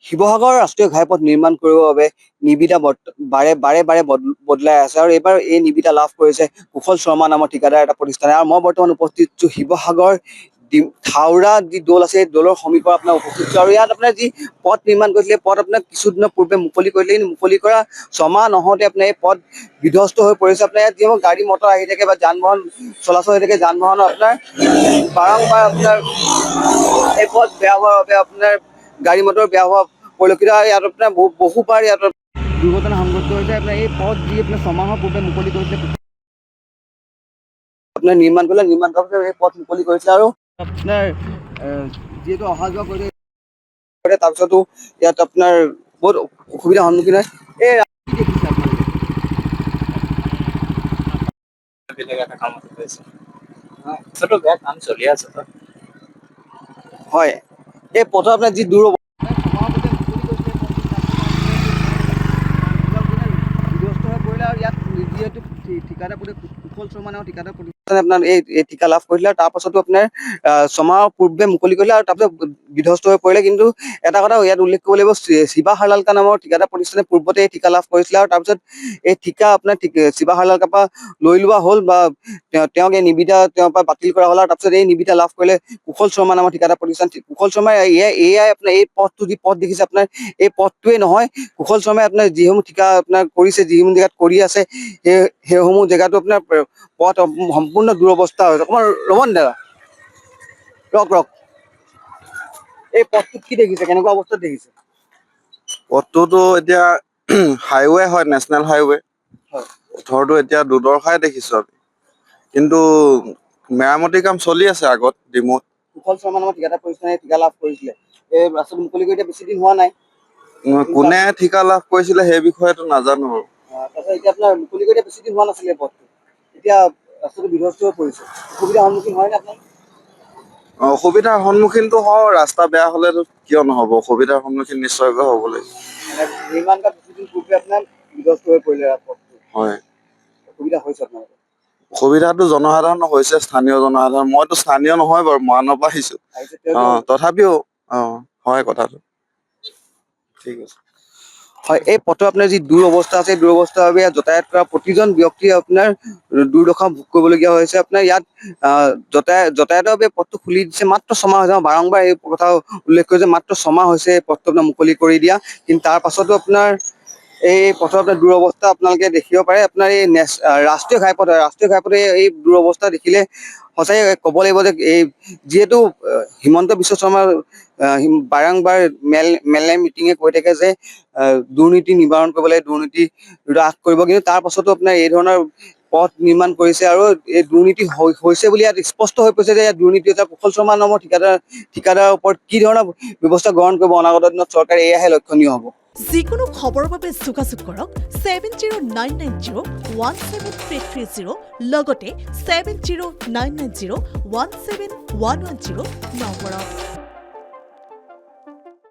শিৱসাগৰ ৰাষ্ট্ৰীয় ঘাইপথ নিৰ্মাণ কৰিবৰ বাবে নিবিদা বাৰে বাৰে বদলাই আছে আৰু এইবাৰ এই নিবিদা লাভ কৰিছে কুশল শৰ্মা নামৰ ঠিকাদাৰ এটা প্ৰতিষ্ঠানে। আৰু মই বৰ্তমান উপস্থিত আছো শিৱসাগৰ থাউৰা যি দৌল আছে এই দৌলৰ সমীপত আপোনাৰ উপস্থিত আছো। আৰু ইয়াত আপোনাৰ যি পথ নিৰ্মাণ কৰিছিলে পথ আপোনাৰ কিছুদিনৰ পূৰ্বে মুকলি কৰিলে, কিন্তু মুকলি কৰা ছমাহ নহওঁতে আপোনাৰ এই পথ বিধ্বস্ত হৈ পৰিছে। আপোনাৰ ইয়াত যিবোৰ গাড়ী মটৰ আহি থাকে বা যান বাহন চলাচল হৈ থাকে, যান বাহনৰ আপোনাৰ বাৰম্বাৰ আপোনাৰ এই পথ বেয়া হোৱাৰ বাবে আপোনাৰ গাড়ী মটৰ বেয়া হোৱা পৰিলক্ষিত হয়। ইয়াত আপোনাৰ বহুবাৰ ইয়াত দুৰ্ঘটনা সংঘটিত হৈছে। আপোনাৰ এই পথ যি আপোনাৰ ছমাহৰ পূৰ্বে মুকলি কৰিছিলে আপোনাৰ নিৰ্মাণ কৰাৰ পিছত এই পথ মুকলি কৰিছিলে আৰু আপোনাৰ যিহেতু অহা যোৱা কৰি তাৰপিছতো ইয়াত আপোনাৰ বহুত অসুবিধাৰ সন্মুখীন হয়। এই কাম চলি আছে। হয়, এই পথৰ আপোনাৰ যি কুশল শৰ্মা নামৰ ঠিকাদাৰ প্ৰতিষ্ঠানে আপোনাৰ এই ঠিকা লাভ কৰিছিলে আৰু তাৰ পাছতো আপোনাৰ ছমাহৰ পূৰ্বে মুকলি কৰিলে আৰু তাৰপিছত বিধ্বস্ত হৈ পৰিলে। কিন্তু এটা কথা ইয়াত উল্লেখ কৰিব লাগিব, শিৱা হালালকা নামৰ ঠিকাদাৰ প্ৰতিষ্ঠানে পূৰ্বতে এই ঠিকা লাভ কৰিছিলে আৰু তাৰপিছত এই ঠিকা আপোনাৰ শিৱা হালালকাৰ পৰা লৈ লোৱা হ'ল বা তেওঁক এই নিবিদা তেওঁৰ পৰা বাতিল কৰা হ'ল। আৰু তাৰপিছত এই নিবিদা লাভ কৰিলে কুশল শৰ্মা নামৰ ঠিকাদাৰ প্ৰতিষ্ঠান। কুশল শৰ্মাই এয়াই আপোনাৰ এই পথটো যি পথ দেখিছে আপোনাৰ এই পথটোৱে নহয়, কুশল শৰ্মাই আপোনাৰ যিসমূহ ঠিকা আপোনাৰ কৰিছে, যিসমূহ জেগাত কৰি আছে সেইসমূহ জেগাতো আপোনাৰ পথ সম্পূৰ্ণ দুৰৱস্থা হৈছে। অকণমান ৰ'ব নি দাদা, ৰক এই পথটোত কি দেখিছে, কেনেকুৱা অৱস্থাত দেখিছে? পথটোতো এতিয়া হাইৱে হয়, নেশ্যনেল হাইৱে। পথৰটো এতিয়া দুদৰ্শাই দেখিছো আমি, কিন্তু মেৰামতিৰ কাম চলি আছে আগত ডিমৌত। কুশল শৰ্মা নামৰ ঠিকাদাৰ প্ৰতিষ্ঠানে ঠিকা লাভ কৰিছিলে, এই ৰাস্তাটো মুকলি কৰি এতিয়া বেছি দিন হোৱা নাই। কোনে ঠিকা লাভ কৰিছিলে সেই বিষয়েতো নাজানো আৰু। তাৰপিছত এতিয়া আপোনাৰ মুকলি কৰি বেছি দিন হোৱা নাছিলে পথটো, এতিয়া ৰাস্তাটো বিধ্বস্ত হৈ পৰিছে। অসুবিধাৰ সন্মুখীন হয় নে আপুনি? অসুবিধাৰ সন্মুখীনতো হওঁ, ৰাস্তা বেয়া হলেতো কিয় নহব, অসুবিধাৰ সন্মুখীন নিশ্চয়কৈ হ'ব লাগিব। নিৰ্মাণ কৰা কিছুদিন পূৰ্বে আপোনাৰ বিধ্বস্ত হৈ পৰিলে পথটো। হয়, অসুবিধা হৈছে আপোনাৰ? অসুবিধাটো জনসাধাৰণৰ হৈছে, স্থানীয় জনসাধাৰণ। মইতো স্থানীয় নহয় বাৰু, মৰাণৰ পৰা আহিছো। তথাপিও হয় কথাটো। ঠিক আছে। হয়, এই পথৰ আপোনাৰ যি দুৰৱস্থা আছে, দুৰৱস্থাৰ বাবে ইয়াত যাতায়াত কৰা প্ৰতিজন ব্যক্তিয়ে আপোনাৰ দুৰ্দশা ভোগ কৰিবলগীয়া হৈছে। আপোনাৰ ইয়াত যাতায়াতৰ বাবে পথটো খুলি দিছে মাত্ৰ ছমাহ হৈছে। বাৰম্বাৰ এই কথা উল্লেখ কৰিছে, মাত্ৰ ছমাহ হৈছে এই পথটো আপোনাৰ মুকলি কৰি দিয়া, কিন্তু তাৰ পাছতো আপোনাৰ এই পথৰ আপোনাৰ দুৰৱস্থা আপোনালোকে দেখিব পাৰে। আপোনাৰ এই ৰাষ্ট্ৰীয় ঘাইপথে এই দুৰৱস্থা দেখিলে সঁচাই ক'ব লাগিব যে এই যিহেতু হিমন্ত বিশ্ব শৰ্মাৰ বাৰম্বাৰ মেলে মিটিঙে কৈ থাকে যে দুৰ্নীতি নিবাৰণ কৰিব লাগে, দুৰ্নীতি হ্ৰাস কৰিব, কিন্তু তাৰ পাছতো আপোনাৰ এই ধৰণৰ পথ নিৰ্মাণ কৰিছে আৰু এই দুৰ্নীতি হৈছে বুলি ইয়াত স্পষ্ট হৈ পৰিছে যে ইয়াত দুৰ্নীতি হৈছে। কুশল শৰ্মা নামৰ ঠিকাদাৰৰ ওপৰত কি ধৰণৰ ব্যৱস্থা গ্ৰহণ কৰিব অনাগত দিনত চৰকাৰে, এয়াহে লক্ষণীয় হ'ব। যিকোনো খবৰৰ বাবে যোগাযোগ কৰক 7099017330 লগতে 7099017110 নম্বৰত।